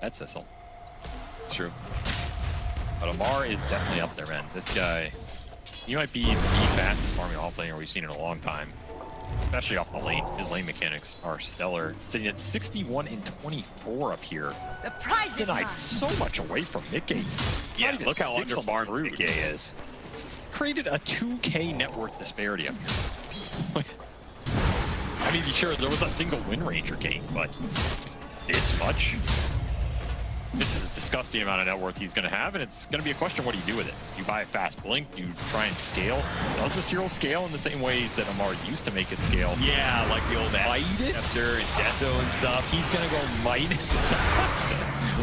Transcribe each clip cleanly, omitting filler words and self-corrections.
That Sissel. It's true. But Amar is definitely up there, man. This guy, he might be the fastest farming off laner we've seen in a long time. Especially off the lane. His lane mechanics are stellar. Sitting at 61 and 24 up here. The prize is mine. Denied so much away from Mickey. Yeah, look how underfarmed Mickey is. Created a 2K net worth disparity up here. I mean, sure, there was a single Wind Ranger game, but this much? This is a disgusting amount of net worth he's going to have, and it's going to be a question, what do you do with it? You buy a fast blink, you try and scale. Does this hero scale in the same ways that Amar used to make it scale? Yeah, like the old Midas? After and Deso and stuff. He's going to go Midas.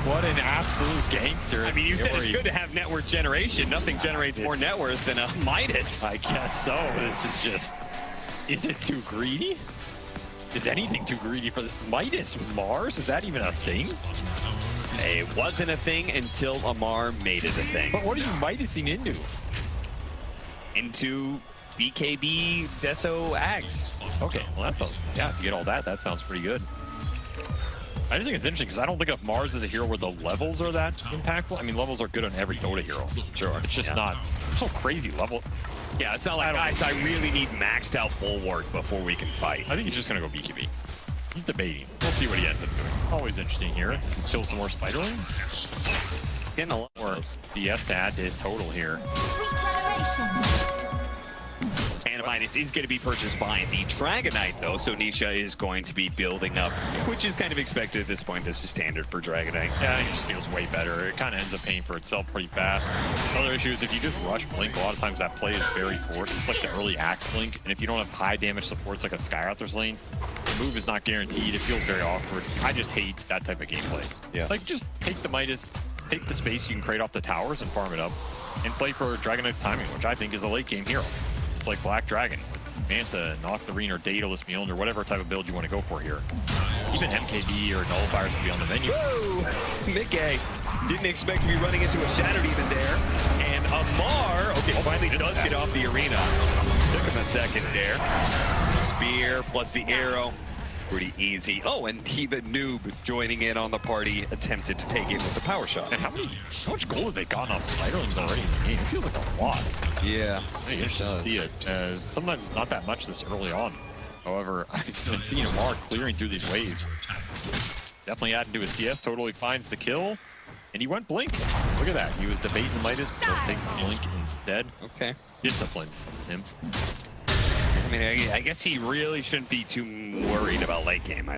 What an absolute gangster. I mean, you said it's good to have net worth generation. Nothing generates more net worth than a Midas. I guess so. This is just... Is it too greedy? Is anything too greedy for the Midas Mars? Is that even a thing? It wasn't a thing until Amar made it a thing. But what are you Midasing into? Into BKB Deso Ags. Okay, well that sounds, yeah, if you get all that, that sounds pretty good. I just think it's interesting because I don't think of Mars as a hero where the levels are that impactful. I mean, levels are good on every Dota hero. Sure. It's just not so crazy level. Yeah, it's not like, guys, I really need maxed out bulwark before we can fight. I think he's just going to go BKB. He's debating. We'll see what he ends up doing. Always interesting here. Kill some more spiderlings. He's getting a lot more CS to add to his total here. Midas is going to be purchased by the Dragonite, though, so Nisha is going to be building up, which is kind of expected at this point. This is standard for Dragonite. Yeah, it just feels way better. It kind of ends up paying for itself pretty fast. Another issue is if you just rush Blink, a lot of times that play is very forced. It's like the early Axe Blink, and if you don't have high damage supports like a Skyrathor's lane, the move is not guaranteed. It feels very awkward. I just hate that type of gameplay. Yeah. Like, just take the Midas, take the space you can create off the towers and farm it up, and play for Dragonite's timing, which I think is a late game hero. It's like Black Dragon, Manta, Nocturne, or Daedalus Mjolnir, whatever type of build you want to go for here. Even MKB or Nullifiers will be on the menu. Whoa! Mickey didn't expect to be running into a Shadow Demon there. And Amar, okay, finally does get off the arena. Took him a second there. Spear plus the arrow. Pretty easy. Oh, and even Noob joining in on the party, attempted to take it with the power shot. And how much gold have they gotten off Spiderlings already in the game? It feels like a lot. Yeah. I interesting to see it, as sometimes it's not that much this early on. However, I've been seeing Amar clearing through these waves. Definitely adding to his CS, totally finds the kill. And he went Blink. Look at that. He was debating the Midas, but he'll take the Blink instead. Okay. Discipline him. I mean, I guess he really shouldn't be too worried about late game.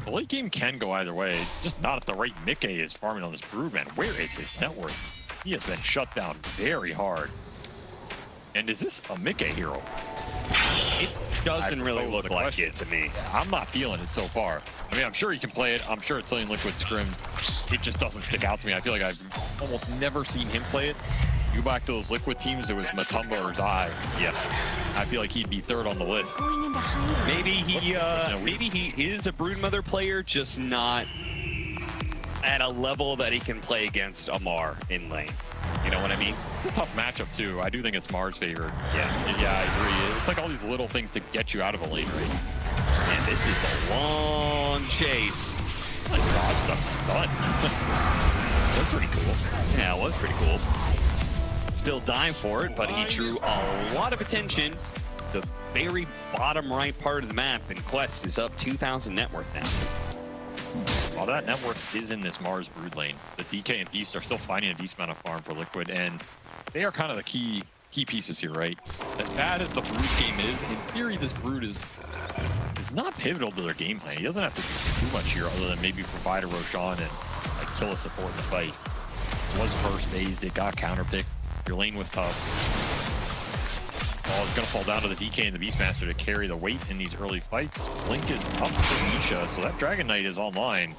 The late game can go either way, just not at the rate Mickey is farming on this Brood, man. Where is his net worth? He has been shut down very hard. And is this a Mickey hero? It doesn't really look like it to me. I'm not feeling it so far. I mean, I'm sure he can play it. I'm sure it's something Liquid Scrim. It just doesn't stick out to me. I feel like I've almost never seen him play it. You go back to those Liquid teams, it was Matumba or Zai. Yeah, I feel like he'd be third on the list. Maybe he is a Broodmother player, just not at a level that he can play against Amar in lane. You know what I mean? It's a tough matchup too. I do think it's Mars favored. Yeah, I agree. It's like all these little things to get you out of a lane, right? And this is a long chase. I dodged a stun. That's pretty cool. Yeah, it was pretty cool. Still dying for it, but he drew a lot of attention. The very bottom right part of the map, and Quest is up 2,000 net worth now. A lot of that net worth is in this Mars Brood lane. The DK and Beast are still finding a decent amount of farm for Liquid, and they are kind of the key pieces here, right? As bad as the Brood game is, in theory, this Brood is not pivotal to their game plan. He doesn't have to do too much here other than maybe provide a Roshan and like kill a support in the fight. It was first phased, it got counterpicked. Your lane was tough. Well, it's going to fall down to the DK and the Beastmaster to carry the weight in these early fights. Blink is up for Nisha, so that Dragon Knight is online.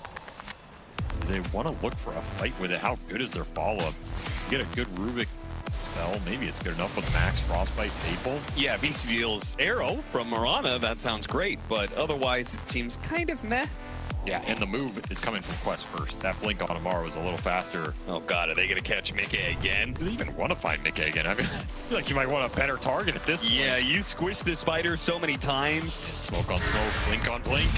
They want to look for a fight with it. How good is their follow-up? Get a good Rubik spell. Maybe it's good enough with Max Frostbite Faithful. Yeah, Beast deals Arrow from Marana. That sounds great, but otherwise it seems kind of meh. Yeah, and the move is coming from Quest first. That blink on Amar was a little faster. Oh god, are they going to catch Mickey again? Do they even want to find Mickey again? I feel like you might want a better target at this point. Yeah, you squished the spider so many times. Smoke on smoke, blink on blink.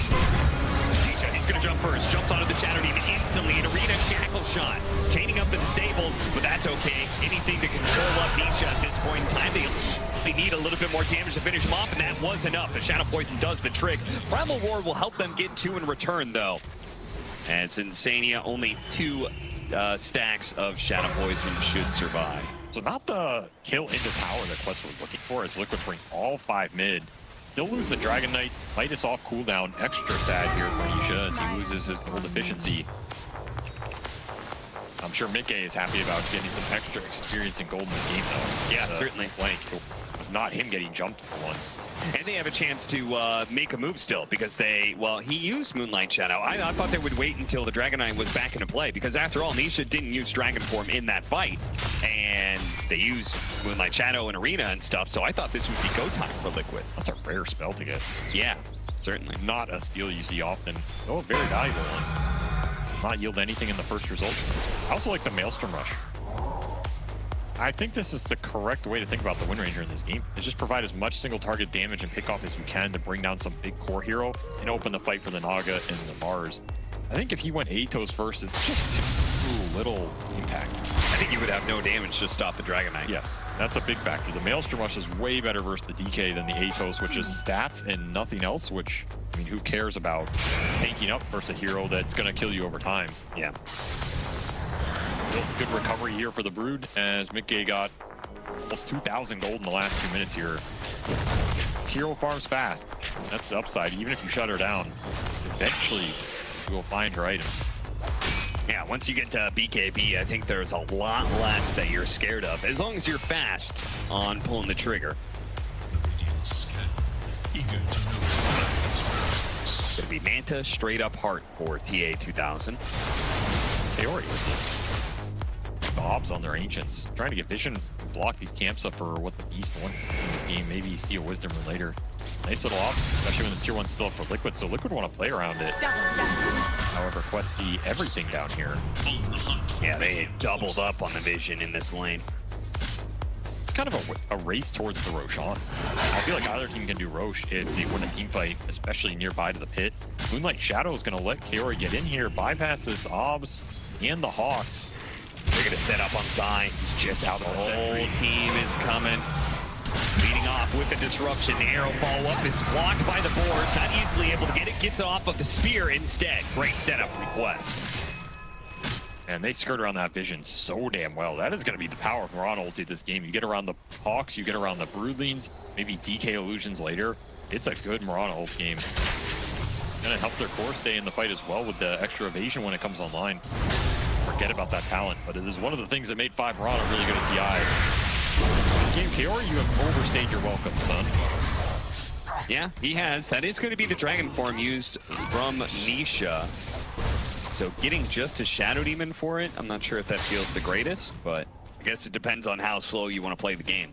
He's going gonna jump first. Jumps onto the Shadow Demon instantly. An Arena Shackle Shot. Chaining up the disables, but that's okay. Anything to control up Nisha at this point in time. They need a little bit more damage to finish him off, and that was enough. The Shadow Poison does the trick. Primal Ward will help them get 2 in return, though. As Insania, only 2 stacks of Shadow Poison should survive. So not the kill into tower that Quest was looking for, as Liquid bring all 5 mid. Still lose the Dragon Knight. Midas off cooldown. Extra sad here for Nisha as he loses his gold efficiency. I'm sure Mickey is happy about getting some extra experience in gold in this game, though. Yeah, certainly. Flank. It was not him getting jumped for once. And they have a chance to make a move still, because well, he used Moonlight Shadow. I thought they would wait until the Dragon Knight was back into play, because after all, Nisha didn't use Dragon Form in that fight. And they used Moonlight Shadow in Arena and stuff, so I thought this would be go time for Liquid. That's a rare spell to get. Yeah, certainly. Not a steal you see often. Oh, very valuable one. Not yield anything in the first result. I also like the Maelstrom Rush. I think this is the correct way to think about the Wind Ranger in this game. Is just provide as much single target damage and pick off as you can to bring down some big core hero and open the fight for the Naga and the Mars. I think if he went Atos first, it's just too little impact. I think you would have no damage to stop the Dragon Knight. Yes, that's a big factor. The Maelstrom Rush is way better versus the DK than the Atos, which is stats and nothing else, which, I mean, who cares about tanking up versus a hero that's going to kill you over time? Yeah. Good recovery here for the Brood, as Mickey got almost 2,000 gold in the last few minutes here. This hero farms fast. That's the upside. Even if you shut her down, eventually you will find her items. Yeah, once you get to BKB, I think there's a lot less that you're scared of, as long as you're fast on pulling the trigger. It's gonna be Manta, straight up heart for TA2000. Kaori with this. Bobs on their Ancients, trying to get vision, block these camps up for what the Beast wants in this game. Maybe see a Wisdom later. Nice little ops, especially when this tier 1's still up for Liquid, so Liquid want to play around it. However, Quest see everything down here. Yeah, they doubled up on the vision in this lane. It's kind of a race towards the Roshan. I feel like either team can do Rosh if they win a team fight, especially nearby to the pit. Moonlight Shadow is going to let Kaori get in here, bypass this Obs and the Hawks. They're going to set up on Zai. He's just out. The whole team is coming. Leading off with the disruption. Arrow follow-up. It's blocked by the boars. Not easily able to get it. Gets it off of the spear instead. Great setup from Quest. And they skirt around that vision so damn well. That is going to be the power of Mirana ulti this game. You get around the Hawks, you get around the Broodlings, maybe DK Illusions later. It's a good Mirana ult game. Going to help their core stay in the fight as well with the extra evasion when it comes online. Forget about that talent, but it is one of the things that made 5 Mirana really good at TI. This game, Kaori, you have overstayed your welcome, son. Yeah, he has. That is going to be the Dragon Form used from Nisha. So getting just a Shadow Demon for it, I'm not sure if that feels the greatest, but I guess it depends on how slow you want to play the game.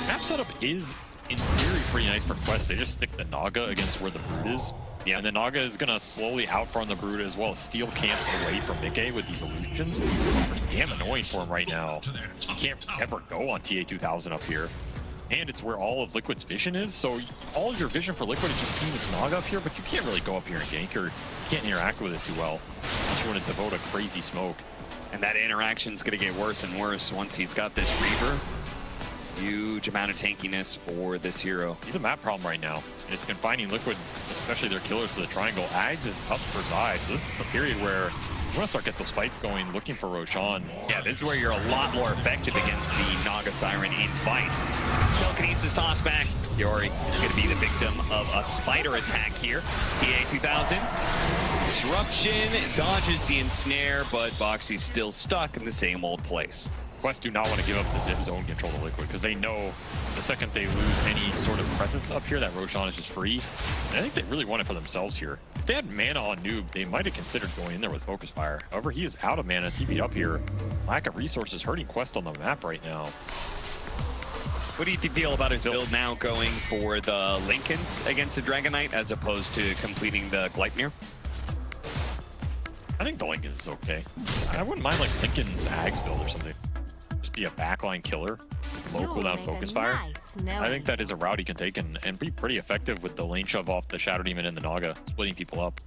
Map setup is, in theory, pretty nice for Quest. They just stick the Naga against where the Brood is. Yeah, and the Naga is going to slowly outfarm the Brood as well as steal camps away from Mickey with these illusions. Pretty damn annoying for him right now. You can't ever go on TA2000 up here. And it's where all of Liquid's vision is, so all your vision for Liquid is just seeing this Naga up here, but you can't really go up here and gank, or you can't interact with it too well. Unless you want to devote a crazy smoke. And that interaction's going to get worse and worse once he's got this Reaver. Huge amount of tankiness for this hero. He's a map problem right now, and it's confining Liquid, especially their killers, to the triangle. Ags is up for Zai, so this is the period where you want to start getting those fights going, looking for Roshan. Yeah, this is where you're a lot more effective against the Naga Siren in fights. Telekinesis toss back. Kaori is going to be the victim of a spider attack here. TA2000. Disruption, dodges the ensnare, but Boxy's still stuck in the same old place. Quest do not want to give up the zone control to Liquid, because they know the second they lose any sort of presence up here, that Roshan is just free. And I think they really want it for themselves here. If they had mana on Noob, they might have considered going in there with Focus Fire. However, he is out of mana, TP'd up here. Lack of resources hurting Quest on the map right now. What do you feel about his build now going for the Lincolns against the Dragon Knight as opposed to completing the Gleipnir? I think the Lincolns is okay. I wouldn't mind like Lincoln's Ags build or something. Just be a backline killer, low cooldown Focus Fire. I think that is a route he can take and be pretty effective with the lane shove off the Shadow Demon and the Naga, splitting people up.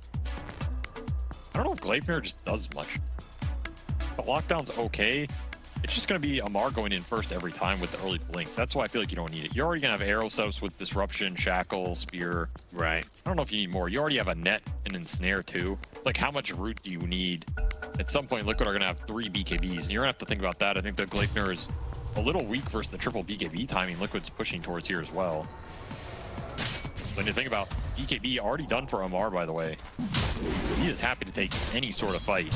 I don't know if Gleipnir just does much. The lockdown's okay. It's just going to be Amar going in first every time with the early blink. That's why I feel like you don't need it. You're already going to have arrow setups with Disruption, Shackle, Spear. Right. I don't know if you need more. You already have a net and ensnare too. Like, how much root do you need? At some point, Liquid are going to have 3 BKBs, and you're going to have to think about that. I think the Gleipnir is a little weak versus the triple BKB timing Liquid's pushing towards here as well. When you think about BKB already done for Amar, by the way, he is happy to take any sort of fight.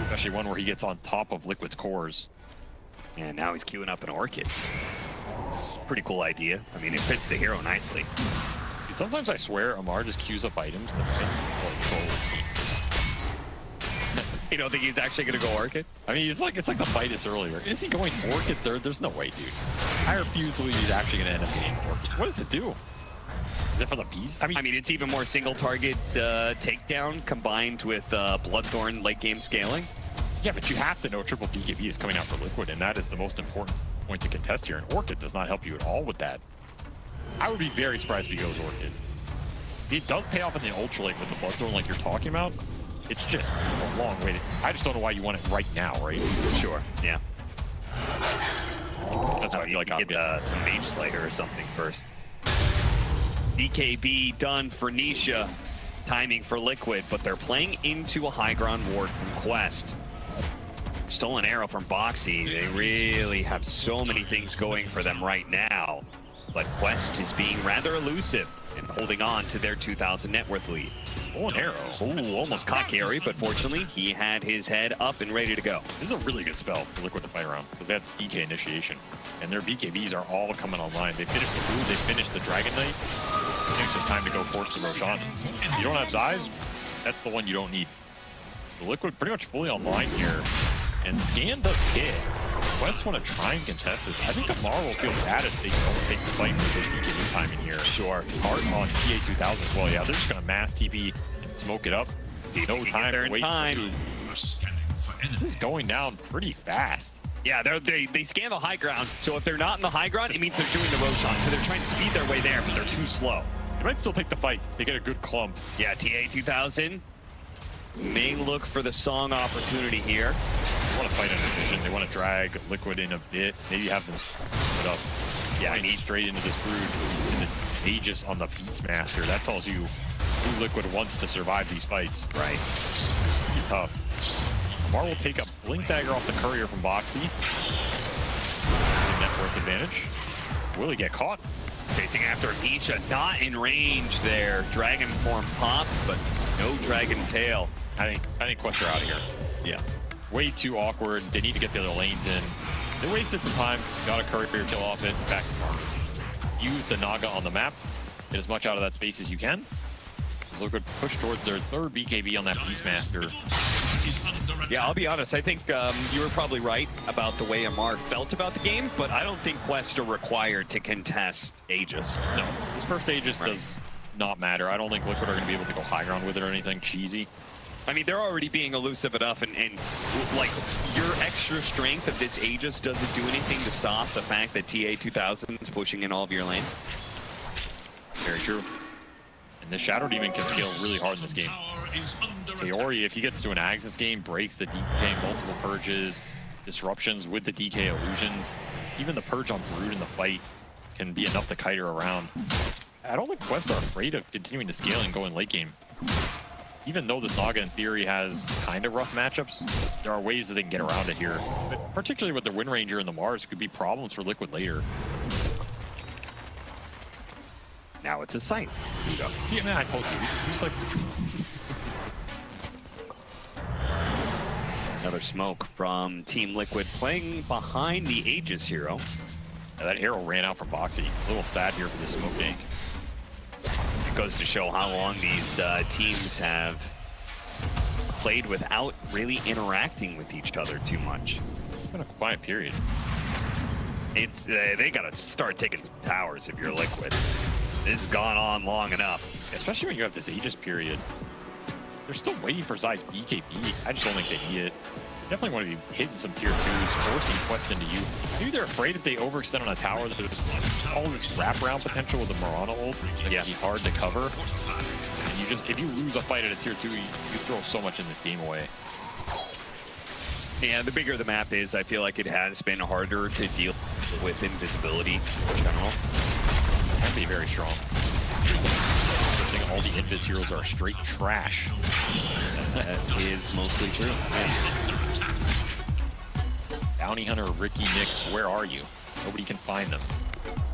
Especially one where he gets on top of Liquid's cores. And now he's queuing up an Orchid. It's a pretty cool idea. I mean, it fits the hero nicely. Sometimes I swear Amar just queues up items that like souls. You don't think he's actually going to go Orchid? I mean, it's like the Vitus earlier. Is he going Orchid third? There's no way, dude. I refuse to believe he's actually going to end up getting Orchid. What does it do? Is it for the beast? I mean, it's even more single target takedown combined with Bloodthorn late game scaling. Yeah, but you have to know triple BKB is coming out for Liquid, and that is the most important point to contest here. And Orchid does not help you at all with that. I would be very surprised if he goes Orchid. It does pay off in the Ultralight with the Bloodthorn like you're talking about. It's just a long way to... I just don't know why you want it right now, right? Sure, yeah. That's why I feel like I'll get the Mage Slayer or something first. BKB done for Nisha. Timing for Liquid, but they're playing into a high ground ward from Quest. Stolen arrow from Boxy. They really have so many things going for them right now. But Quest is being rather elusive and holding on to their 2,000 net worth lead. Oh, an arrow. Ooh, almost caught Gary, but fortunately, he had his head up and ready to go. This is a really good spell for Liquid to fight around, because they have DK initiation, and their BKBs are all coming online. They finished the Brood, they finished the Dragon Knight. I think it's just time to go force the Roshan. If you don't have Zais, that's the one you don't need. The Liquid pretty much fully online here, and Scan does hit. Quest want to try and contest this. I think Amar will feel bad if they don't take the fight for this BKB timing here. Sure. Hard on TA 2000 as well. Yeah, they're just going to mass TP and smoke it up. No time to wait. This is going down pretty fast. Yeah, they scan the high ground, so if they're not in the high ground, it means they're doing the Roshan, so they're trying to speed their way there, but they're too slow. They might still take the fight. They get a good clump. Yeah, TA 2000 may look for the song opportunity here. They want to fight in a division. They want to drag Liquid in a bit. Maybe have them put up. Yeah, I need straight into this Brood, in the Aegis on the Beastmaster. That tells you who Liquid wants to survive these fights. Right. Pretty tough. Amar will take a Blink Dagger off the Courier from Boxy. Network advantage. Will he get caught? Chasing after Nisha, not in range there. Dragon form pop, but no Dragon Tail. I think Quest are out of here. Yeah. Way too awkward. They need to get the other lanes in. They wasted some time. Got a Courier kill off it. Back to market. Use the Naga on the map. Get as much out of that space as you can. As Liquid push towards their third BKB on that Beastmaster. Yeah, I'll be honest. I think you were probably right about the way Amar felt about the game, but I don't think Quest are required to contest Aegis. No, this first Aegis does not matter. I don't think Liquid are going to be able to go high ground with it or anything cheesy. I mean, they're already being elusive enough, and like, your extra strength of this Aegis doesn't do anything to stop the fact that TA 2000 is pushing in all of your lanes. Very true. And the Shadow Demon can scale really hard in this game. Kaori, if he gets to an Axis game, breaks the DK, multiple purges, disruptions with the DK illusions. Even the purge on Brood in the fight can be enough to kite her around. I don't think Quest are afraid of continuing to scale and go in late game. Even though this Naga in theory has kind of rough matchups, there are ways that they can get around it here. But particularly with the Wind Ranger and the Mars, could be problems for Liquid later. Now it's a sight. See, man, I told you, he just likes to... Another smoke from Team Liquid playing behind the Aegis hero. Yeah, that hero ran out from Boxy. A little sad here for the smoke tank. It goes to show how long these teams have played without really interacting with each other too much. It's been a quiet period. It's they gotta start taking towers if you're Liquid. This has gone on long enough. Especially when you have this Aegis period. They're still waiting for Zai's BKB. I just don't think they need it. Definitely want to be hitting some tier 2s, forcing Quest into you. Maybe they're afraid if they overextend on a tower that there's all this wraparound potential with the Mirana ult that can be hard to cover. And if you lose a fight at a tier 2, you throw so much in this game away. Yeah, the bigger the map is, I feel like it has been harder to deal with invisibility in general. It can be very strong. I think all the Invis heroes are straight trash. That is mostly true. Yeah. Bounty Hunter, Ricky, Nix, where are you? Nobody can find them.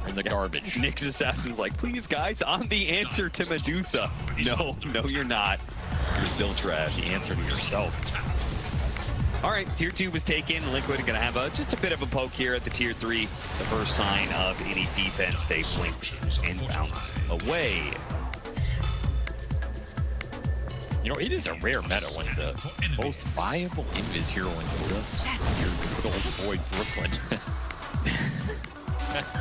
They're in the garbage. Nix Assassin's like, please guys, I'm the answer to Medusa. No, you're not. You're still trash. The answer to yourself. All right, tier 2 was taken. Liquid gonna have just a bit of a poke here at the tier 3. The first sign of any defense, they blink and bounce away. You know, it is a rare meta when the most viable Invis hero in Dota is your good old boy Brooklyn.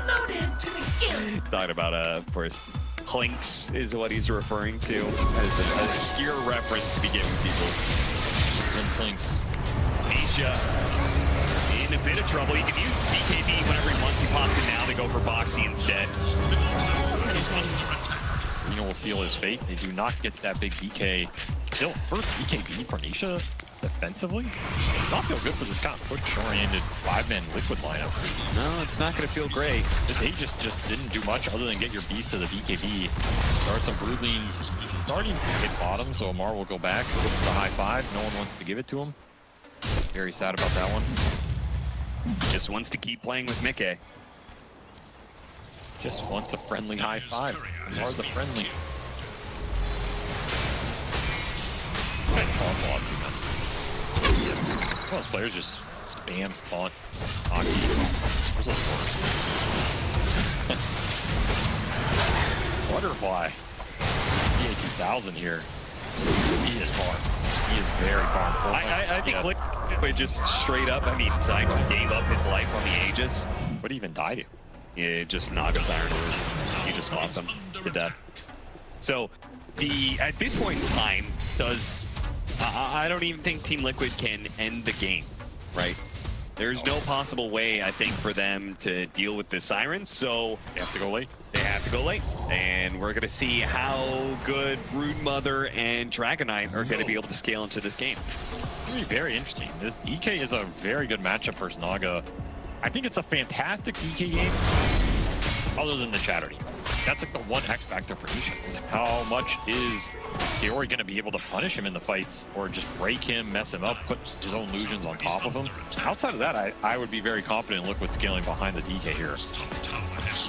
Loaded to the gills. Thought about, of course, Clinks is what he's referring to. That is an obscure reference to begin with people. Clinks. Nisha in a bit of trouble. He can use BKB whenever he wants. He pops it now to go for Boxy instead. Reno will seal his fate. They do not get that big DK. Still, first BKB for Nisha defensively. Does not feel good for this kind of push-oriented 5-man Liquid lineup. No, it's not going to feel great. This Aegis just didn't do much other than get your beast to the BKB. There are some Broodlings starting to hit bottom, so Amar will go back with the high five. No one wants to give it to him. Very sad about that one. Just wants to keep playing with Mickey. Just wants a friendly high five. Amar the friendly. Most players just spams taunt hockey. Those are the worst. Butterfly. BA 2000 here. He is far. He is very far. I think Liquid just straight up, Syke gave up his life on the Aegis. What did he even die to? Yeah, just Naga Siren. He just fought them to death. So, at this point in time, I don't even think Team Liquid can end the game, right? There's no possible way, I think, for them to deal with the Sirens, so They have to go late. they have to go late. And we're going to see how good Broodmother and Dragonite are going to be able to scale into this game. It's going to be very interesting. This DK is a very good matchup for Naga. I think it's a fantastic DK game, other than the Shatter Team. That's like the one X factor for Nisha. Is how much is Kaori going to be able to punish him in the fights, or just break him, mess him up, put his own illusions on top of him? Outside of that, I would be very confident in Liquid scaling behind the DK here.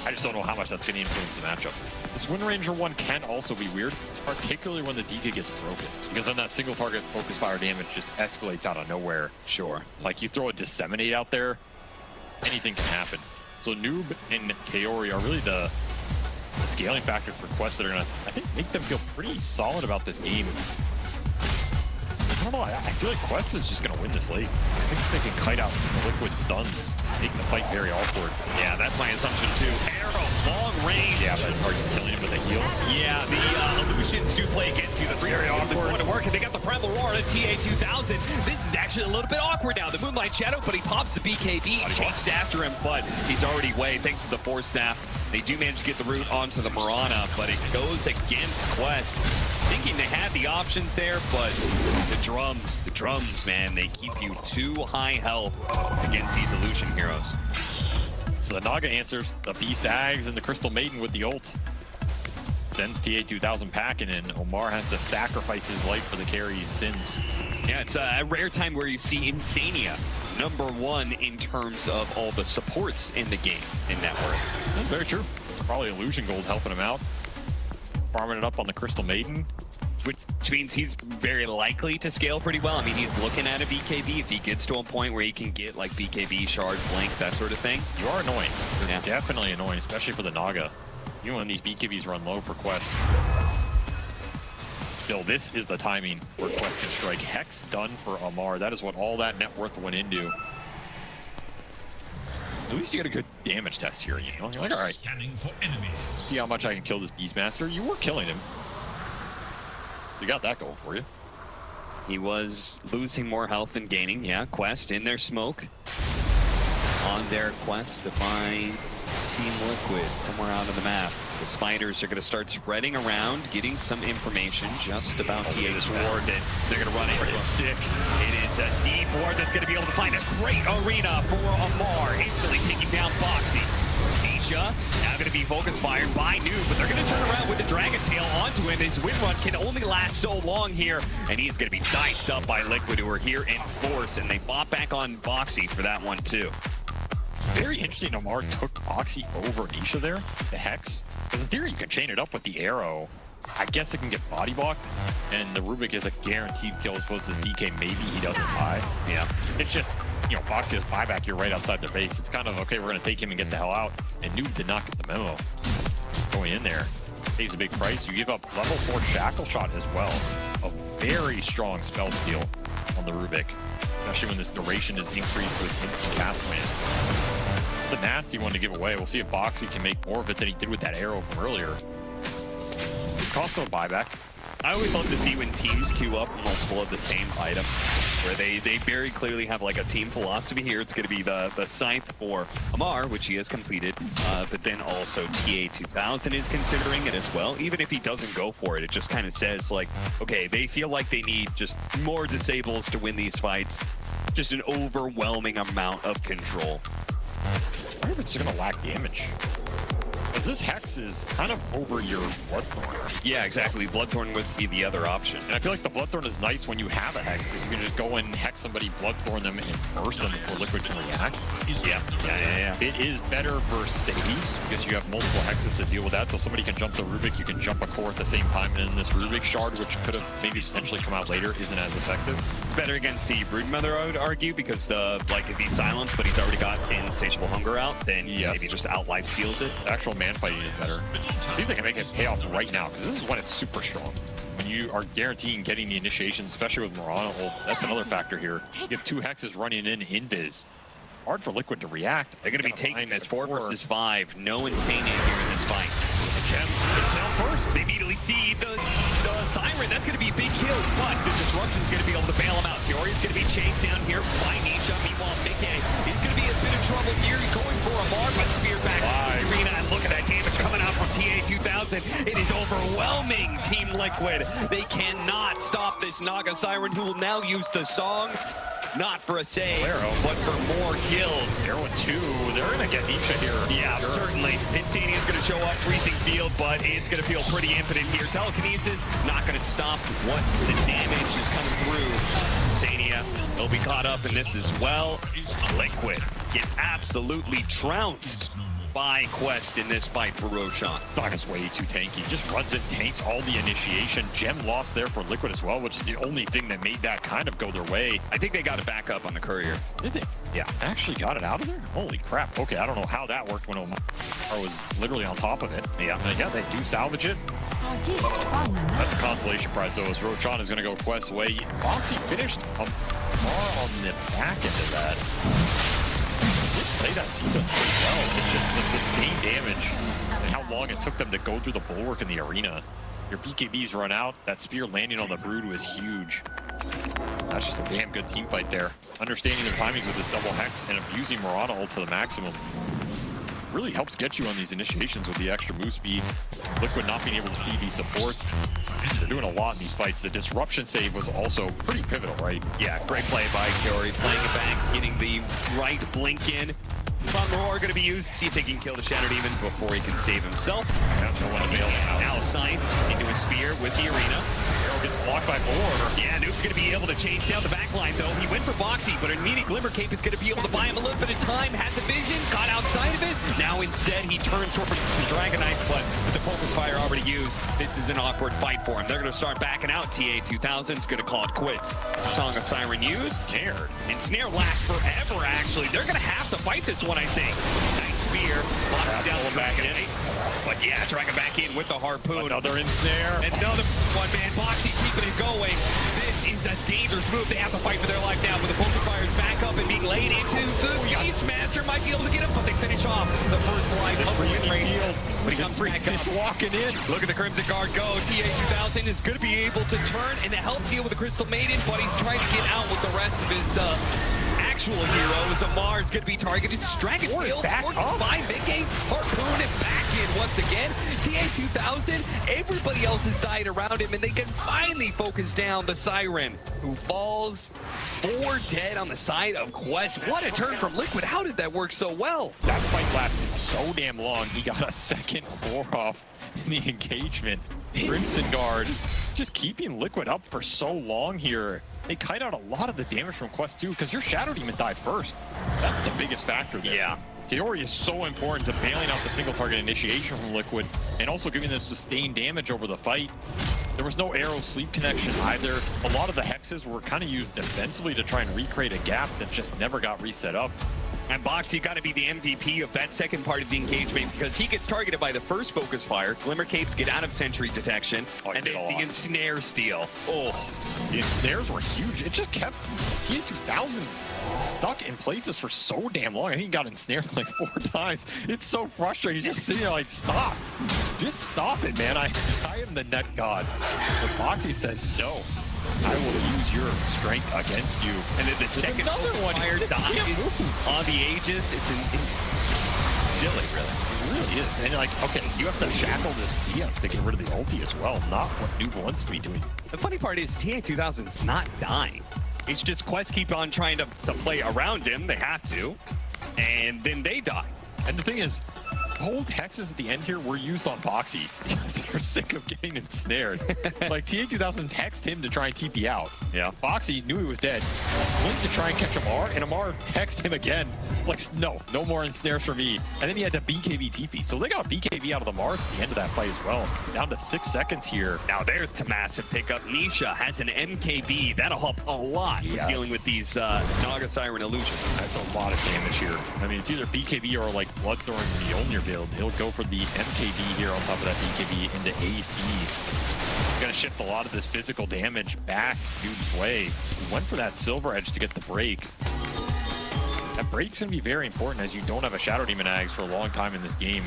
I just don't know how much that's going to influence the matchup. This Wind Ranger one can also be weird, particularly when the DK gets broken, because then that single target focus fire damage just escalates out of nowhere. Sure. Like, you throw a Disseminate out there, anything can happen. So Noob and Kaori are really the scaling factor for quests that are going to, I think, make them feel pretty solid about this game. I don't know, I feel like Quest is just going to win this late. I think they can kite out the Liquid stuns, make the fight very awkward. Yeah, that's my assumption too. Arrow, long range. Yeah, but are you killing him with a heal? Yeah, the illusions do play against you. The very awkward. Going to work, and they got the Primal Roar to TA2000. This is actually a little bit awkward now. The Moonlight Shadow, but he pops the BKB, chases after him, but he's already away thanks to the Force Staff. They do manage to get the root onto the Mirana, but it goes against Quest. Thinking they had the options there, but the drums, man, they keep you too high health against these illusion heroes. So the Naga answers the Beast Ags and the Crystal Maiden with the ult. Sends TA2000 packing, and Omar has to sacrifice his life for the carry's sins. Yeah, it's a rare time where you see Insania #1 in terms of all the supports in the game in Network. That's very true. It's probably Illusion Gold helping him out. Farming it up on the Crystal Maiden. Which means he's very likely to scale pretty well. I mean, he's looking at a BKB if he gets to a point where he can get like BKB, Shard, Blink, that sort of thing. You are annoying. You're definitely annoying, especially for the Naga. Even when these BKBs run low for Quest. Still, this is the timing where Quest can strike. Hex done for Amar. That is what all that net worth went into. At least you get a good damage test here, you know? You're like, all right, see how much I can kill this Beastmaster. You were killing him. You got that going for you. He was losing more health than gaining. Yeah, Quest in their smoke. On their quest to find Team Liquid somewhere out of the map. The spiders are going to start spreading around, getting some information just about TA's ward, and they're going to run it. It's sick. It is a deep ward that's going to be able to find a great arena for Amar, instantly taking down Foxy. Nisha now going to be focus fired by Noob, but they're going to turn around with the Dragon Tail onto him. His win run can only last so long here, and he's going to be diced up by Liquid, who are here in force, and they bought back on Foxy for that one too. Very interesting, Omar took Foxy over Nisha there, the Hex. Because in theory, you can chain it up with the arrow. I guess it can get body blocked, and the Rubik is a guaranteed kill as opposed to his DK. Maybe he doesn't buy. Yeah, it's just, you know, Foxy has buyback here right outside their base. It's kind of, okay, we're going to take him and get the hell out. And Noob did not get the memo going in there. Pays a big price. You give up level 4 Shackle Shot as well. A very strong spell steal on the Rubik, especially when this duration is increased with instant cast lands. It's a nasty one to give away. We'll see if Foxy can make more of it than he did with that arrow from earlier. It costs no buyback. I always love to see when teams queue up multiple of the same item, where they very clearly have like a team philosophy here. It's going to be the Scythe for Amar, which he has completed, but then also TA2000 is considering it as well. Even if he doesn't go for it, it just kind of says like, okay, they feel like they need just more disables to win these fights. Just an overwhelming amount of control. I wonder if it's going to lack damage. Because this Hex is kind of over your Bloodthorn. Yeah, exactly. Bloodthorn would be the other option. And I feel like the Bloodthorn is nice when you have a Hex, because you can just go and Hex somebody, Bloodthorn them, and burst them before Liquid can react. Yeah. It is better for saves, because you have multiple Hexes to deal with that. So somebody can jump the Rubik, you can jump a core at the same time, and then this Rubik Shard, which could have maybe potentially come out later, isn't as effective. It's better against the Broodmother, I would argue, because like if he's silenced, but he's already got Insatiable Hunger out, then maybe just out life steals it. The actual man fighting is better. See if they can make it pay off right now, because this is when it's super strong. When you are guaranteeing getting the initiation, especially with Morana, well, that's another factor here. You have 2 Hexes running in Invis. Hard for Liquid to react. They're going to be taking this 4 versus 5. No Insania here in this fight. Gem gets down first. They immediately see the Siren. That's going to be a big kill, but the Disruption's going to be able to bail him out. Fury's going to be chased down here by Nisha. Meanwhile, Mickey is going to be in a bit of trouble here. He's going for a Amar, but spear back to the arena. And look at that damage coming out from TA2000. It is overwhelming, Team Liquid. They cannot stop this Naga Siren, who will now use the song. Not for a save, but for more kills. 0-2. They're going to get Nisha here. Yeah, certainly. Insania's going to show up freezing field, but it's going to feel pretty impotent here. Telekinesis not going to stop what the damage is coming through. Insania will be caught up in this as well. Liquid get absolutely trounced by Quest in this fight for Roshan. Naga's way too tanky. Just runs in, tanks all the initiation. Gem lost there for Liquid as well, which is the only thing that made that kind of go their way. I think they got it back up on the courier. Did they? Yeah. Actually got it out of there? Holy crap. Okay, I don't know how that worked when Omar was literally on top of it. Yeah, they do salvage it. That's a consolation prize, though, as Roshan is going to go Quest's way. Foxy finished Omar on the back end of that. Play that sequence pretty well. It's just the sustained damage and how long it took them to go through the bulwark in the arena. Your BKBs run out. That spear landing on the Brood was huge. That's just a damn good team fight there. Understanding their timings with this double Hex and abusing Morana ult to the maximum really helps get you on these initiations with the extra move speed. Liquid not being able to see these supports. They're doing a lot in these fights. The disruption save was also pretty pivotal, right? Yeah, great play by Kyori, playing it back, getting the right blink in. Roar going to be used, see if they can kill the Shadow Demon before he can save himself. Now Scythe into a spear with the arena. Arrow gets blocked by Boar. Yeah, Noob's going to be able to chase down the backline, though. He went for Foxy, but an immediate Glimmer Cape is going to be able to buy him a little bit of time. Had the vision, got outside of it. Now instead, he turns toward the Dragon Knife, but with the Focus Fire already used, this is an awkward fight for him. They're going to start backing out. TA2000 is going to call it quits. Song of Siren used. Snared. And Snare lasts forever, actually. They're going to have to fight this one, I think. Nice spear. Locking down the Dragon Knight. But yeah, Dragon back in with the harpoon. Another ensnare. Another one, man. Foxy keeping it going. This is a dangerous move. They have to fight for their life now, with the Focus Fires back up and being laid into the Beastmaster. Might be able to get him, but they finish off the first line of the win rate. But he comes back up. Walking in. Look at the Crimson Guard go. TA2000 is going to be able to turn and to help deal with the Crystal Maiden, but he's trying to get out with the rest of his actual heroes. Amar's going to be targeted. Dragon Field back up by Mickey. Harpoon and back in once again. TA2000, everybody else has died around him, and they can finally focus down the Siren, who falls 4 dead on the side of Quest. What a turn from Liquid. How did that work so well? That fight lasted so damn long. He got a second 4 off in the engagement. Crimson Guard just keeping Liquid up for so long here. They kite out a lot of the damage from Quest too, because your Shadow Demon died first. That's the biggest factor there. Yeah. Kaori is so important to bailing out the single target initiation from Liquid and also giving them sustained damage over the fight. There was no arrow sleep connection either. A lot of the hexes were kind of used defensively to try and recreate a gap that just never got reset up. And Boxy got to be the MVP of that second part of the engagement, because he gets targeted by the first focus fire. Glimmer Capes get out of sentry detection, and then the ensnare steal. Oh, the ensnares were huge. It just kept TA2000 stuck in places for so damn long. I think he got ensnared like 4 times. It's so frustrating. He's just sitting there like, stop. Just stop it, man. I am the net god. But Boxy says, no. I will use your strength against you. And then the second one fire dies on the Aegis. It's silly, really. It really is. And like, okay, you have to shackle this Sia to get rid of the ulti as well. Not what Noob wants to be doing. The funny part is TA2000's not dying. It's just Quest keep on trying to play around him. They have to. And then they die. And the thing is, both hexes at the end here were used on Boxy because they're sick of getting ensnared. Like, TA2000 hexed him to try and TP out. Yeah. Boxy knew he was dead, went to try and catch Amar, and Amar hexed him again. Like, no more ensnares for me. And then he had to BKB TP. So they got a BKB out of the Mars at the end of that fight as well. Down to 6 seconds here. Now there's a massive pickup. Nisha has an MKB. That'll help a lot with dealing with these Naga Siren illusions. That's a lot of damage here. I mean, it's either BKB or like Bloodthorn Mjolnir build. He'll go for the MKB here on top of that BKB into AC. He's going to shift a lot of this physical damage back Noob's way. He went for that Silver Edge to get the break. That break's going to be very important as you don't have a Shadow Demon Ags for a long time in this game.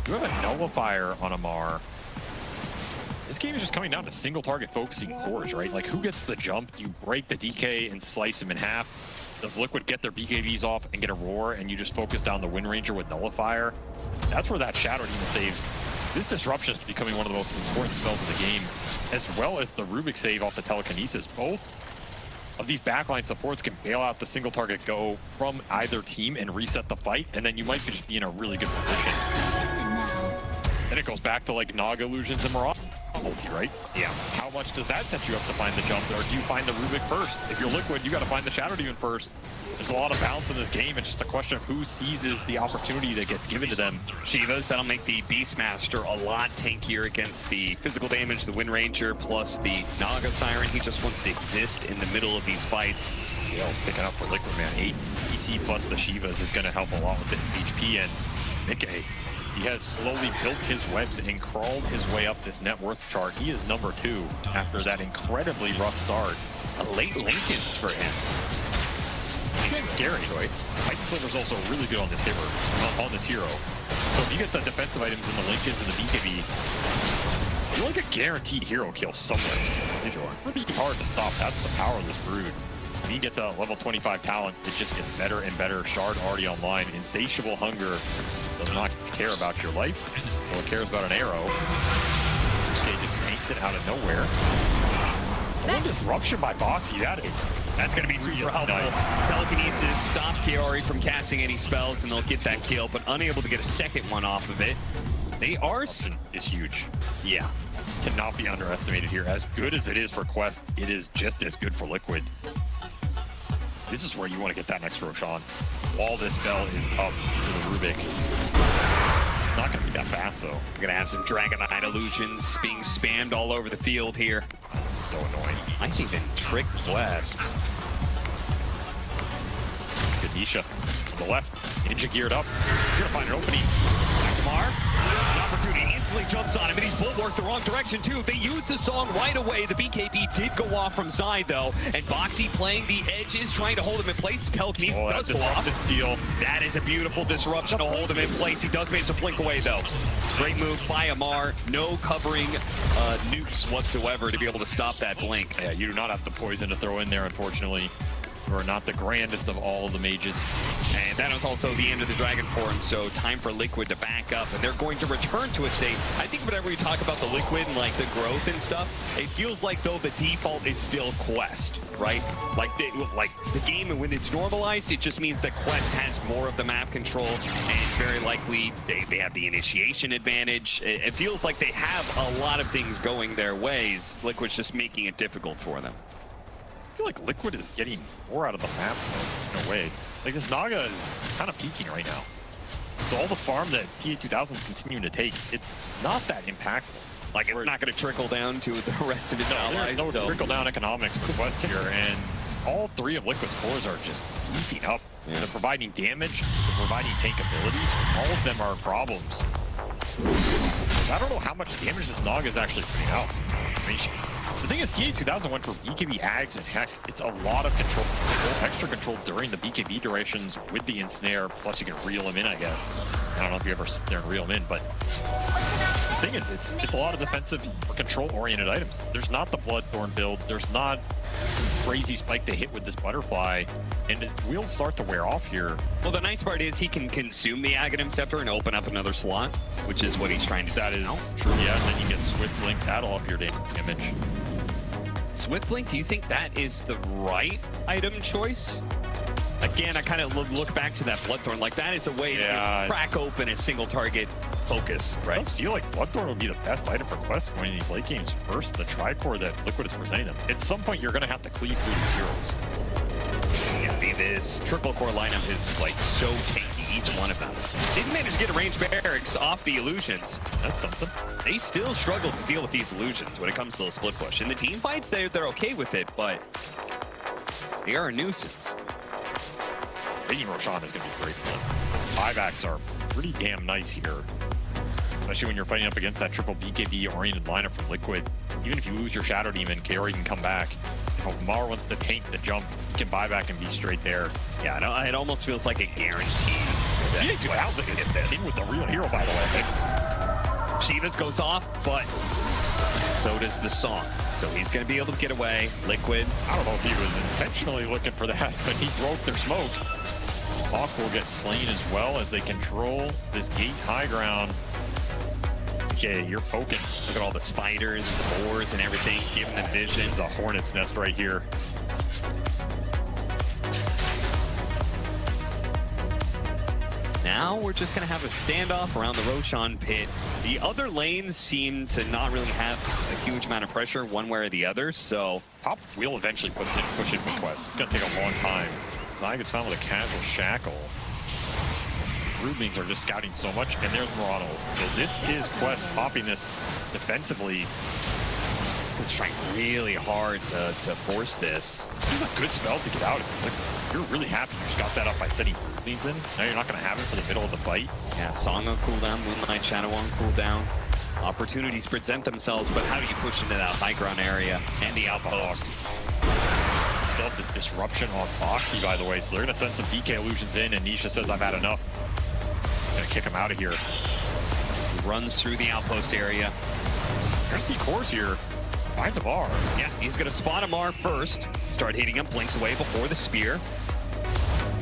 You have a Nullifier on Amar. This game is just coming down to single target focusing cores, right? Like, who gets the jump? You break the DK and slice him in half. Does Liquid get their BKBs off and get a roar, and you just focus down the Wind Ranger with Nullifier? That's where that Shadow Demon saves. This Disruption is becoming one of the most important spells of the game, as well as the Rubik save off the Telekinesis. Both of these backline supports can bail out the single target go from either team and reset the fight, and then you might just be in a really good position. Then it goes back to like Naga Illusions and Mirage ulti, right? Yeah. How much does that set you up to find the jump, or do you find the Rubik first? If you're Liquid, you got to find the Shadow Demon first. There's a lot of balance in this game. It's just a question of who seizes the opportunity that gets given to them. Shivas, that'll make the Beastmaster a lot tankier against the physical damage, the Wind Ranger, plus the Naga Siren. He just wants to exist in the middle of these fights. Gale's picking up for Liquid, man. 8 PC plus the Shivas is going to help a lot with the HP, and Mickey, he has slowly built his webs and crawled his way up this net worth chart. He is number 2 after that incredibly rough start. A late Lincolns for him. It's been scary. Titan Sliver's also really good on this hero. So if you get the defensive items in the Lincolns and the BKB, you're like a guaranteed hero kill somewhere. It's pretty hard to stop. That's the power of this Brood. When you get to level 25 talent, it just gets better and better. Shard already online. Insatiable Hunger does not care about your life. All it cares about an arrow. It just makes it out of nowhere. One disruption by Boxy, that's going to be super helpful. Nice. Telekinesis stop Kaori from casting any spells, and they'll get that kill, but unable to get a second one off of it. They are... is huge. Yeah. Cannot be underestimated here. As good as it is for Quest, it is just as good for Liquid. This is where you want to get that next Roshan. While this bell is up to the Rubik. Not going to be that fast, though. We're going to have some Dragonite illusions being spammed all over the field here. This is so annoying. I can even trick West. Good Nisha on the left. Ninja geared up. He's going to find an opening. Back to Mar. An opportunity instantly jumps on him, and he's bulwarked the wrong direction, too. They used the song right away. The BKB did go off from side, though, and Boxy playing the edges, trying to hold him in place. The Telekinesis does go off. Steal. That is a beautiful disruption to hold him in place. He does manage to blink away, though. Great move by Amar. No covering nukes whatsoever to be able to stop that blink. Yeah, you do not have the poison to throw in there, unfortunately. who are not the grandest of all of the mages. And that was also the end of the Dragon form, so time for Liquid to back up, and they're going to return to a state. I think whenever we talk about the Liquid and like the growth and stuff, it feels like though the default is still Quest, right? Like the game, when it's normalized, it just means that Quest has more of the map control, and it's very likely they have the initiation advantage. It feels like they have a lot of things going their ways. Liquid's just making it difficult for them. I feel like Liquid is getting more out of the map in a way. Like this Naga is kind of peaking right now. So all the farm that TA2000 is continuing to take, it's not that impactful. Like it's not going to trickle down to the rest of its allies. There's no trickle down economics for Quest here, and all three of Liquid's cores are just beefing up. Yeah. They're providing damage, they're providing tank ability. All of them are problems. I don't know how much damage this Naga is actually putting out. I mean, the thing is, TA2000 went for BKB Ags and Hex. It's a lot of control, extra control during the BKB durations with the ensnare, plus you can reel him in, I guess. I don't know if you ever sit there and reel him in, but the thing is, it's a lot of defensive or control-oriented items. There's not the Bloodthorn build, there's not crazy spike to hit with this Butterfly, and it will start to wear off here. Well, the nice part is he can consume the Aghanim Scepter and open up another slot, which is what he's trying to do. That is true, yeah, and then you get Swift Blink, that'll up your damage. Swift Blink, do you think that is the right item choice? Again, I kind of look back to that Bloodthorn, like that is a way to crack open a single target focus, right? I just feel like Bloodthorn would be the best item for Quest going in these late games first, the Tricore that Liquid is presenting them. At some point, you're going to have to cleave through these heroes. Yeah, this triple core lineup is like so tanky, each one of them. They managed to get a ranged barracks off the illusions. That's something. They still struggle to deal with these illusions when it comes to the split push. In the team fights, they're okay with it, but they are a nuisance. Taking Roshan is going to be great for them. 5-acts are pretty damn nice here. Especially when you're fighting up against that triple BKB-oriented lineup from Liquid. Even if you lose your Shadow Demon, Kaori can come back. If Mar wants to tank the jump, he can buy back and be straight there. Yeah, no, it almost feels like a guarantee. TA2000 is in with the real hero, by the way. Shivas goes off, but so does the song. So he's going to be able to get away. Liquid. I don't know if he was intentionally looking for that, but he broke their smoke. Hawk will get slain as well as they control this gate high ground. Okay, you're poking. Look at all the spiders, the boars, and everything. Giving them vision. There's a hornet's nest right here. Now we're just going to have a standoff around the Roshan pit. The other lanes seem to not really have a huge amount of pressure one way or the other, so... Top will eventually push in with Quest. It's going to take a long time. Zai gets found with a casual shackle. Rubings are just scouting so much, and there's Murano. So this is Quest popping this defensively. It's trying really hard to force this. This is a good spell to get out of it. Like, you're really happy you just got that up by setting Rubings in. Now you're not going to have it for the middle of the fight. Yeah, Song on cooldown, Moonlight Shadow on cooldown. Opportunities present themselves, but how do you push into that high ground area and the outpost? Still have this disruption on Foxy, by the way, so they're going to send some DK illusions in, and Nisha says, I've had enough. Gonna kick him out of here. He runs through the outpost area. You're gonna see Cores here. Finds a Mar. Yeah, he's gonna spot a Mar first. Start hitting him, blinks away before the spear.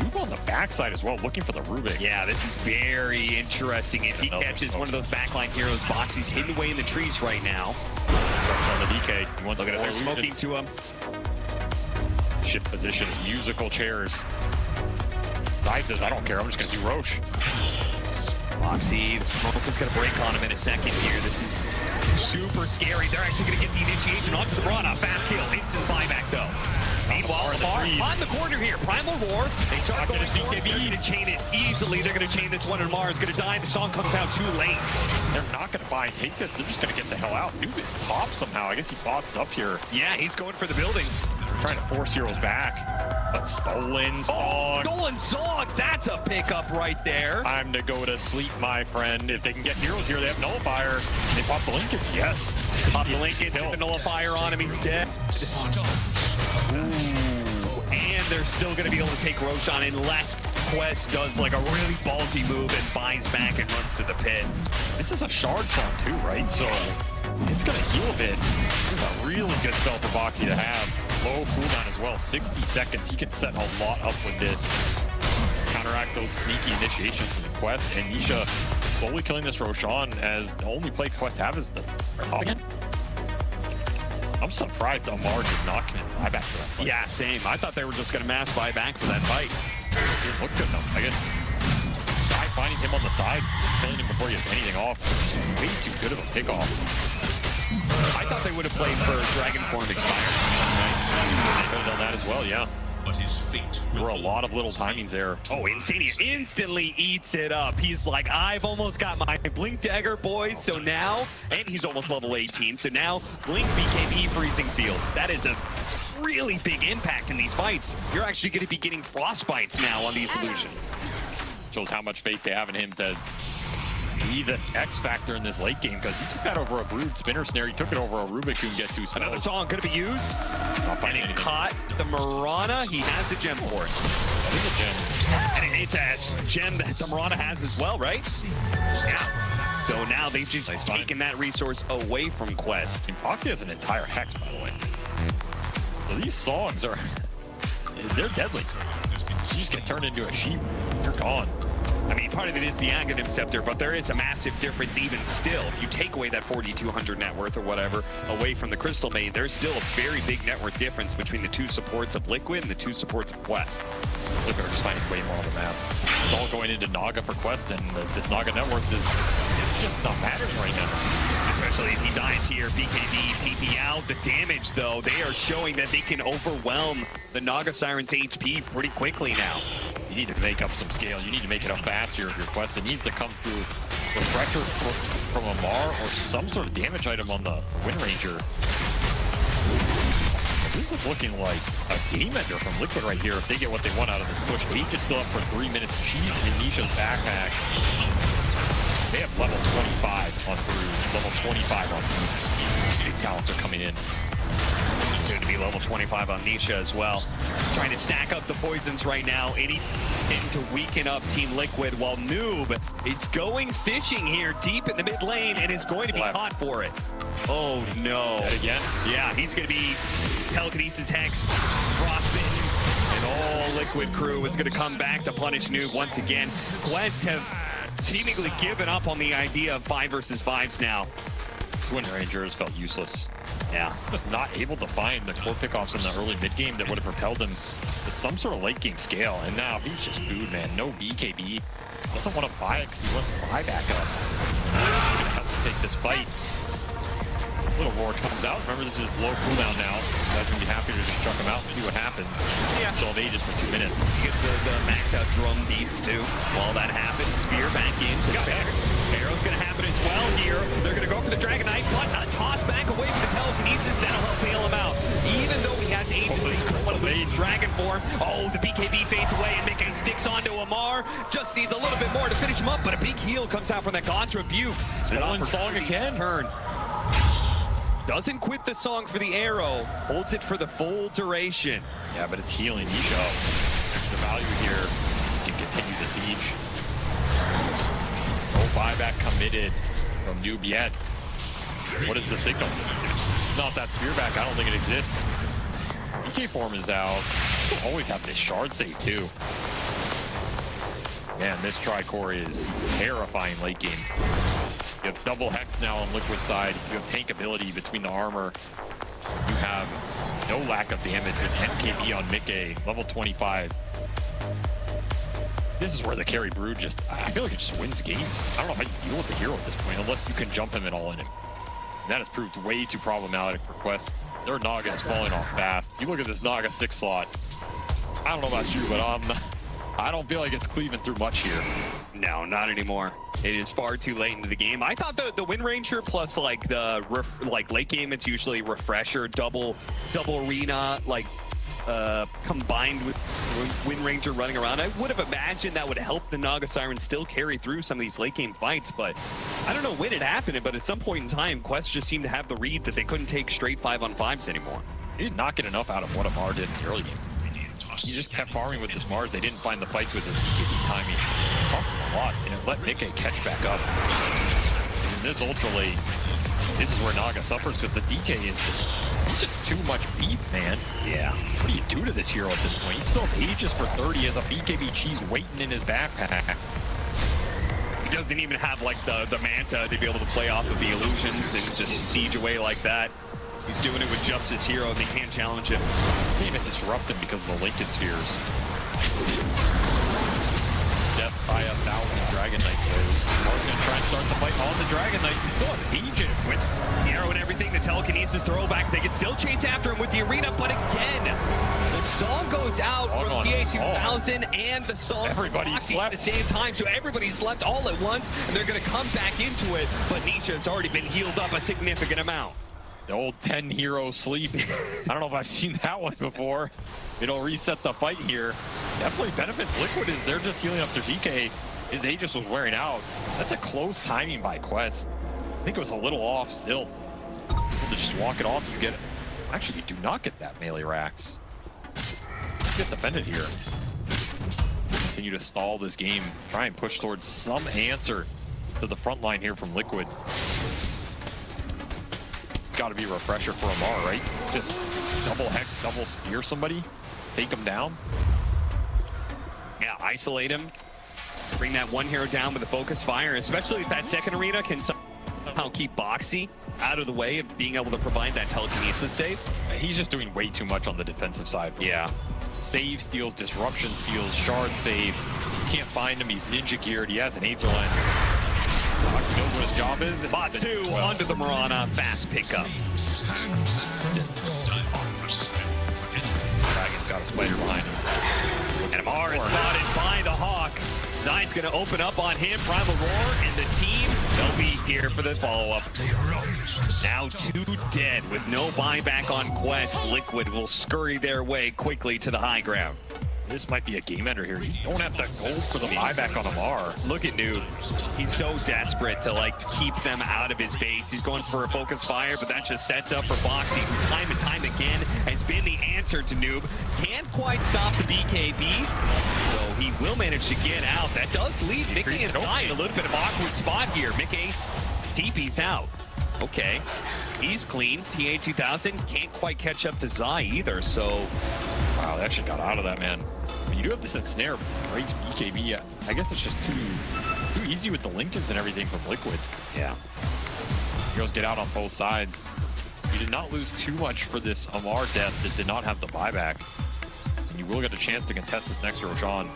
Move on the backside as well, looking for the Rubik. Yeah, this is very interesting. If he catches one of those backline heroes, Foxy's hidden away in the trees right now. Starts on the DK. He wants to get They're smoking to him. Shift position, musical chairs. Zai says, I don't care, I'm just gonna do Roche. Foxy, the smoke is going to break on him in a second here. This is super scary. They're actually going to get the initiation onto the Brana. Fast kill, instant buyback though. Meanwhile, Lamar on the corner here. Primal Roar. They start going forward. They're going to chain it easily. They're going to chain this one, and Lamar is going to die. The song comes out too late. They're not going to buy and take this. They're just going to get the hell out. Noob is top somehow. I guess he botsed up here. Yeah, he's going for the buildings. Trying to force heroes back. But stolen Song. Oh, stolen Song. That's a pickup right there. Time to go to sleep, my friend. If they can get heroes here, they have Nullifier. They pop the Linkets, yes. Pop the Linkets, hit the Nullifier on him. He's dead. Ooh. And they're still going to be able to take Roshan unless Quest does like a really ballsy move and buys back and runs to the pit. This is a shard song too, right? So it's going to heal a bit. This is a really good spell for Boxy to have. low cooldown as well, 60 seconds. He can set a lot up with this. Counteract those sneaky initiations from the Quest, and Nisha slowly killing this Roshan as the only play Quest have is the again. I'm surprised Amar did not commit buyback for that fight. Yeah, same. I thought they were just going to mass buyback for that fight. It didn't look good enough. I guess finding him on the side, killing him before he gets anything off, way too good of a pickoff. I thought they would have played for Dragon Form Expired. Right? They could have done that as well, yeah. But his fate There were a lot of little timings there. Oh, Insania instantly eats it up. He's like, I've almost got my Blink Dagger, boys. So now, and he's almost level 18. So now, Blink BKB Freezing Field. That is a really big impact in these fights. You're actually going to be getting frostbites now on these illusions. Shows how much faith they have in him to be the X factor in this late game, because he took that over a Brood Spinner Snare. He took it over a Rubik who can get two spells. Another song going to be used. Not finding And it anything. caught the Mirana. He has the gem for it. I think a gem. And it's a gem that the Mirana has as well, right? Yeah. So now they've just taken that resource away from Quest. And Foxy has an entire Hex, by the way. So these songs are, they're deadly. You just get turned into a sheep, you're gone. I mean, part of it is the Aghanim Scepter, but there is a massive difference even still. If you take away that 4,200 net worth or whatever away from the Crystal Maid, there's still a very big net worth difference between the two supports of Liquid and the two supports of Quest. Liquid are just finding way more on the map. It's all going into Naga for Quest, and this Naga net worth is it's just not mattering right now. Especially if he dies here, BKB, TP out. The damage, though, they are showing that they can overwhelm the Naga Siren's HP pretty quickly now. You need to make up some scale. You need to make it up faster if your Quest. It needs to come through Refresher from Amar or some sort of damage item on the Wind Ranger. This is looking like a game ender from Liquid right here if they get what they want out of this push. H is still up for 3 minutes. She's in Nisha's backpack. They have level 25 on Brood, level 25 on Brood. Big talents are coming in. Soon to be level 25 on Nisha as well. Trying to stack up the poisons right now. Anything to weaken up Team Liquid, while Noob is going fishing here deep in the mid lane and is going to be caught for it. Oh no. That again? Yeah, he's going to be Telekinesis Hex, Frostbitten, and all Liquid crew is going to come back to punish Noob once again. Quest have seemingly given up on the idea of 5 versus 5s now. Wind Rangers felt useless. Yeah. Was not able to find the core pickoffs in the early mid game that would have propelled him to some sort of late game scale. And now he's just food, man. No BKB. Doesn't want to buy it because he wants to buy back up. He's going to help him take this fight. Little Roar comes out. Remember, this is low cooldown now. You guys are going to be happy to just chuck him out and see what happens. Yeah. Still have Aegis for 2 minutes. He gets the maxed out drum beats too. While that happens, Spear back into the Bears. Arrow's gonna happen as well here. They're gonna go for the Dragon Knight, but a toss back away from the Telekinesis. That'll help bail him out. Even though he has Aegis with Dragon Form. Oh, the BKB fades away and Mickey sticks onto Amar. Just needs a little bit more to finish him up, but a big heal comes out from that Contra Rebuke. Stolen song again. Turn. Doesn't quit the song for the arrow, holds it for the full duration. Yeah, but it's healing Nisha. The value here can continue the siege. No buyback committed from Noob yet. What is the signal? Not that spear back. I don't think it exists. BK form is out. Always have this shard save too. Man, this Tricore is terrifying late game. You have double Hex now on Liquid side. You have tank ability between the armor. You have no lack of damage with 10 KB on Mickey, level 25. This is where the carry Brood just, I feel like it just wins games. I don't know how you deal with the hero at this point, unless you can jump him and all in him. And that has proved way too problematic for Quest. Their Naga is falling off fast. You look at this Naga 6 slot. I don't know about you, but I don't feel like it's cleaving through much here. No, not anymore. It is far too late into the game. I thought the Wind Ranger plus like the late game, it's usually refresher, double arena, like combined with Wind Ranger running around. I would have imagined that would help the Naga Siren still carry through some of these late game fights, but I don't know when it happened, but at some point in time, Quest just seemed to have the read that they couldn't take straight 5-on-5s anymore. He did not get enough out of what Amar did in the early game. He just kept farming with this Mars. They didn't find the fights with his BKB timing. It cost him a lot, and it let Nikkei catch back up. In this ultra late, this is where Naga suffers because the DK is just just too much beef, man. Yeah. What do you do to this hero at this point? He still has Aegis for 30 as a BKB cheese waiting in his backpack. He doesn't even have like the Manta to be able to play off of the illusions and just siege away like that. He's doing it with just his hero. They can't challenge him. Can't even disrupt him because of the Lincoln Spheres. Death by 1,000 Dragon Knight blows. Mark's gonna try and start the fight on the Dragon Knight. He still has Aegis. With the arrow and everything, the telekinesis throwback, they can still chase after him with the arena, but again, the song goes out Song from on PA a song. 2000 and the song Everybody at slept. the same time, so everybody slept all at once, and they're gonna come back into it, but Nisha has already been healed up a significant amount. The old 10 hero sleep. I don't know if I've seen that one before. It'll reset the fight here. Definitely benefits Liquid as they're just healing up their DK. His Aegis was wearing out. That's a close timing by Quest. I think it was a little off still. To just walk it off, you get it. Actually, you do not get that melee racks. You get defended here. Continue to stall this game. Try and push towards some answer to the front line here from Liquid. Got to be a refresher for Amar, right? Just double hex, double spear somebody, take him down. Yeah, isolate him, bring that one hero down with a focus fire, especially if that second arena can somehow keep Boxy out of the way of being able to provide that telekinesis save. He's just doing way too much on the defensive side. Yeah. Save steals, disruption steals, shard saves. You can't find him. He's ninja geared. He has an Aether Lens. Boxy knows what his job is. Bots 2 onto the Mirana, fast pickup. Dragon's got a spider behind him. And Amar is spotted by the Hawk. Zai's going to open up on him. Primal Roar and the team, they'll be here for the follow-up. Now 2 dead with no buyback on Quest. Liquid will scurry their way quickly to the high ground. This might be a game ender here. You don't have to go for the buyback on Amar. Look at Noob. He's so desperate to like keep them out of his base. He's going for a focus fire, but that just sets up for Boxy, who time and time again has been the answer to Noob. Can't quite stop the BKB, so he will manage to get out. That does leave Mickey and Zai in a little bit of awkward spot here. Mickey TP's out. Okay, he's clean. TA 2000 can't quite catch up to Zai either, so wow, they actually got out of that, man. But you do have this ensnare breaks BKB. I guess it's just too easy with the Lincolns and everything from Liquid. yeah. Heroes get out on both sides. You did not lose too much for this Amar death that did not have the buyback. And you will get a chance to contest this next Roshan.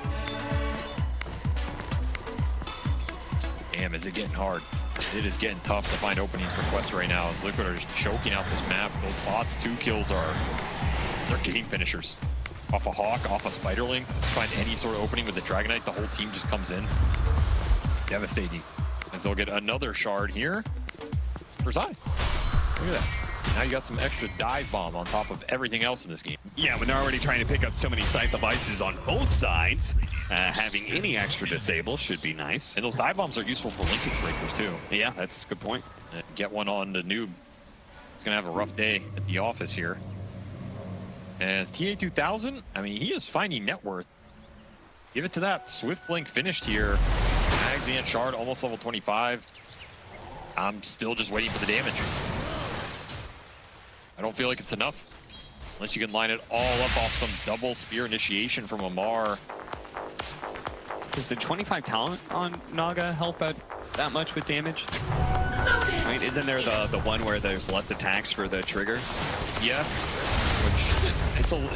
Damn, is it getting hard? It is getting tough to find openings for Quest right now as Liquid are just choking out this map. Those bots 2 kills they're game finishers. Off a Hawk, off a Spiderling. Find any sort of opening with the Dragon Knight, the whole team just comes in. Devastating. As they'll get another shard here. For Zai. Look at that. Now you got some extra dive bomb on top of everything else in this game. Yeah, when they're already trying to pick up so many scythe devices on both sides, having any extra disable should be nice. And those dive bombs are useful for linkage breakers too. Yeah, that's a good point. Get one on the Noob. He's gonna have a rough day at the office here. As TA 2000, I mean, he is finding net worth. Give it to that. Swift Blink finished here. Mags and Shard almost level 25. I'm still just waiting for the damage. I don't feel like it's enough. Unless you can line it all up off some double spear initiation from Amar. Does the 25 talent on Naga help out that much with damage? Right, isn't there the one where there's less attacks for the trigger? Yes, which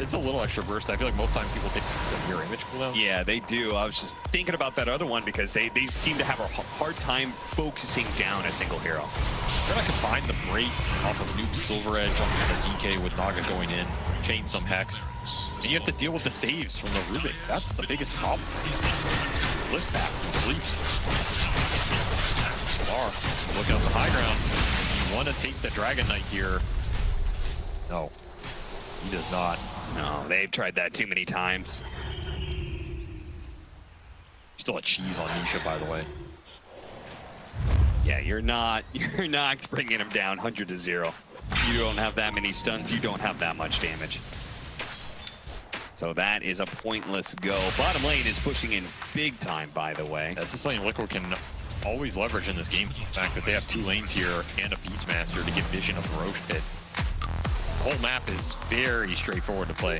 it's a little extra burst. I feel like most times people take the mirror image cooldown. Yeah, they do. I was just thinking about that other one because they seem to have a hard time focusing down a single hero. Then I combine the break off of Noob Silver Edge on the DK with Naga going in, chain some Hex. And you have to deal with the saves from the Rubik. That's the biggest problem. Lift back and sleeps. Lamar looking up the high ground. You want to take the Dragon Knight here. No, he does not. No, they've tried that too many times. Still a cheese on Nisha, by the way. Yeah, you're not bringing him down 100 to 0. You don't have that many stuns. You don't have that much damage. So that is a pointless go. Bottom lane is pushing in big time, by the way. This is something Liquid can always leverage in this game. The fact that they have 2 lanes here and a Beastmaster to get vision of the Roche pit. whole map is very straightforward to play.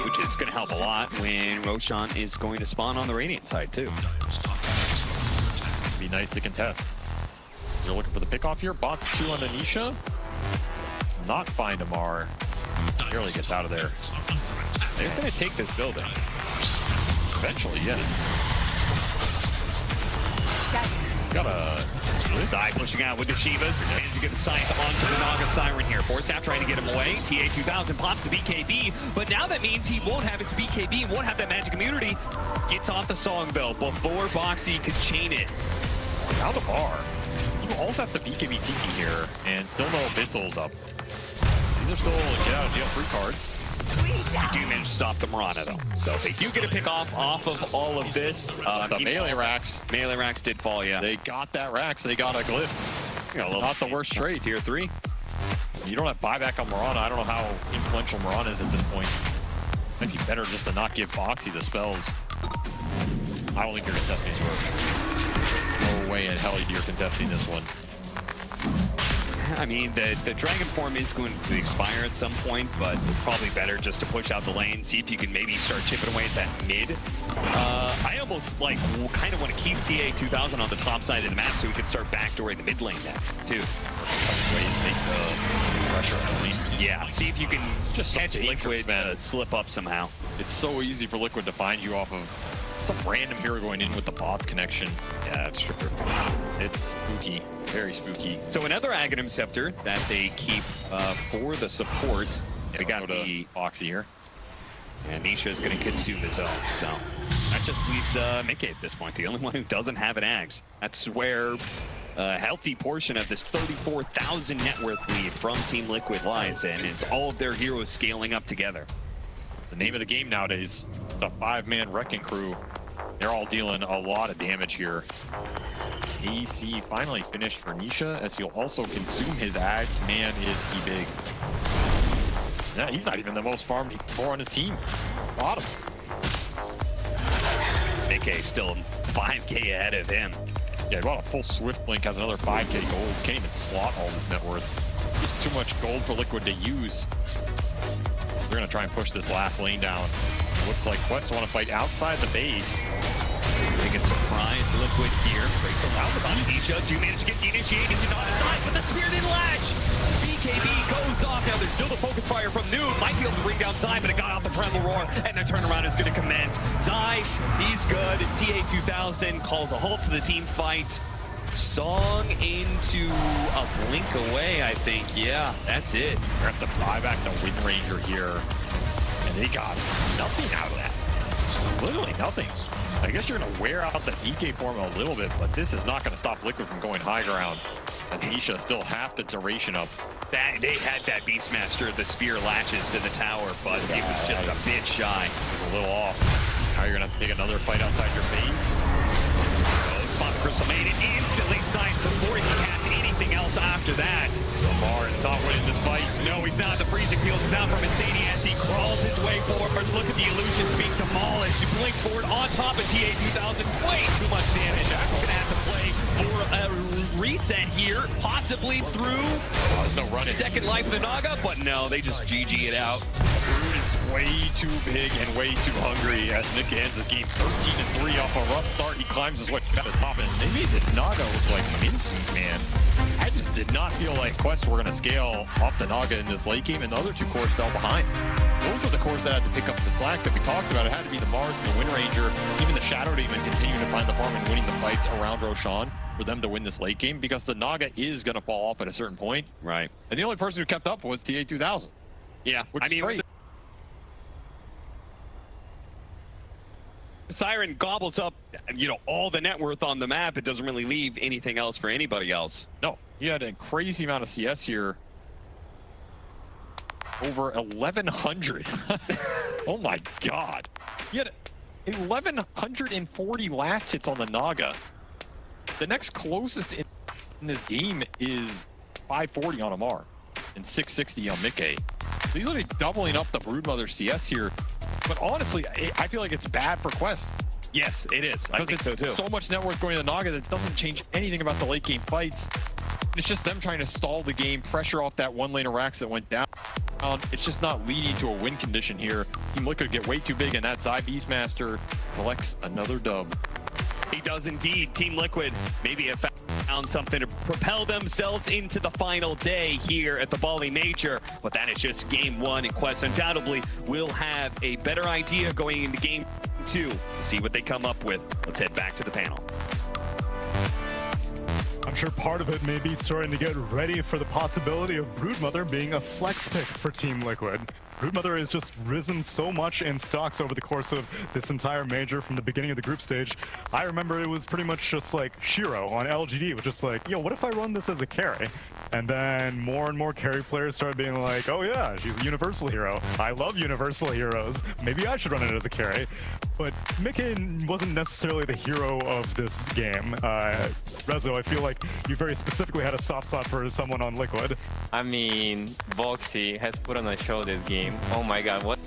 Which is going to help a lot when Roshan is going to spawn on the Radiant side, too. Be nice to contest. So they're looking for the pickoff here. Bots 2 on Anisha. Not find Amar. Barely gets out of there. They're going to take this building. Eventually, yes. Got a Die pushing out with the Shivas. Managed to get the scythe onto the Naga Siren here. Force out trying to get him away. TA2000 pops the BKB, but now that means he won't have his BKB, won't have that magic immunity. Gets off the Songbill before Boxy could chain it. Now the bar. You also have the BKB Tiki here, and still no Abyssals up. These are still get out of jail free cards. Do manage to stop the Mirana though. So they do get a pick off of all of this. The melee racks. Melee racks did fall, yeah. They got that racks. They got a glyph. Not the worst trade. Tier 3. You don't have buyback on Mirana. I don't know how influential Mirana is at this point. Might be better just to not give Boxy the spells. I don't think you're contesting this work. No way in hell you're contesting this one. I mean, the Dragon Form is going to expire at some point, but it's probably better just to push out the lane, see if you can maybe start chipping away at that mid. I almost like kind of want to keep TA2000 on the top side of the map so we can start backdooring the mid lane next, too. Ways make the pressure on the lane. Yeah, see if you can Just catch some Liquid man. slip up somehow. It's so easy for Liquid to find you off of some random hero going in with the bots connection. Yeah, that's true. It's spooky, very spooky. So another Aghanim Scepter that they keep for the support. We got the Boxy here. And Nisha is going to consume his own, so that just leaves Mickey at this point, the only one who doesn't have an Ags. That's where a healthy portion of this 34,000 net worth lead from Team Liquid lies in, is all of their heroes scaling up together. The name of the game nowadays, it's a 5-man wrecking crew. They're all dealing a lot of damage here. AC finally finished for Nisha, as he'll also consume his Ags. Man, is he big. Yeah, he's not even the most farmed for on his team. Bottom. Mickey still 5K ahead of him. Yeah, about a full Swift Blink has another 5K gold. Can't even slot all this net worth. Just too much gold for Liquid to use. We're gonna try and push this last lane down. Looks like Quest want to fight outside the base. They can surprise Liquid here. Break from out the bottom. Nisha do manage to get the initiated into not side, but the spear didn't latch. BKB goes off. Now there's still the focus fire from Noon. Might be able to bring down Zai, but it got off the Primal Roar, and the turnaround is going to commence. Zai, he's good. TA2000 calls a halt to the team fight. Song into a blink away, I think. Yeah, that's it. We're at the buyback the Wind Ranger here, and they got nothing out of that. Literally nothing. I guess you're going to wear out the DK form a little bit, but this is not going to stop Liquid from going high ground, as Nisha still half the duration up. They had that Beastmaster, the spear latches to the tower, but it was just a bit shy. A little off. Now you're going to have to take another fight outside your base. Spot the Crystal Maiden instantly signs before he can cast anything else after that. Lamar is not winning this fight. No, he's not. The freezing field is down from Insani as he crawls his way forward. Look at the illusions being demolished. He blinks forward on top of TA2000. Way too much damage. That's going to have to play for a reset here, possibly through There's no running. second life of the Naga, but no, they just GG it out. Brood is way too big and way too hungry as Nick ends this game 13-3 off a rough start. He climbs his way to the top, and they made this Naga look like mincemeat, man. I just did not feel like Quest were going to scale off the Naga in this late game, and the other two cores fell behind. Those were the cores that had to pick up the slack that we talked about. It had to be the Mars and the Wind Ranger, even the Shadow Demon continuing to find the farm and winning the fights around Roshan for them to win this late game, because the Naga is going to fall off at a certain point. Right. And the only person who kept up was TA2000. Yeah, Which is great. Siren gobbles up, all the net worth on the map. It doesn't really leave anything else for anybody else. No, he had a crazy amount of CS here. Over 1,100. Oh my God. He had 1,140 last hits on the Naga. The next closest in this game is 540 on Amar and 660 on Mickey. So he's literally doubling up the Broodmother CS here. But honestly, I feel like it's bad for Quest. Yes, it is. I think so too. So much net worth going to the Naga that doesn't change anything about the late game fights. It's just them trying to stall the game, pressure off that one lane of racks that went down. It's just not leading to a win condition here. Team Liquid get way too big, and that Zai Beastmaster collects another dub. He does indeed. Team Liquid maybe have found something to propel themselves into the final day here at the BALI Major. But that is just game one, and Quest undoubtedly will have a better idea going into game two. We'll see what they come up with. Let's head back to the panel. I'm sure part of it may be starting to get ready for the possibility of Broodmother being a flex pick for Team Liquid. Broodmother has just risen so much in stocks over the course of this entire major from the beginning of the group stage. I remember it was pretty much just like Shiro on LGD was just like, yo, what if I run this as a carry? And then more and more carry players started being like, oh yeah, she's a universal hero. I love universal heroes. Maybe I should run it as a carry. But Mickey wasn't necessarily the hero of this game. Rezo, I feel like you very specifically had a soft spot for someone on Liquid. I mean, Voxy has put on a show this game. Oh my god, what?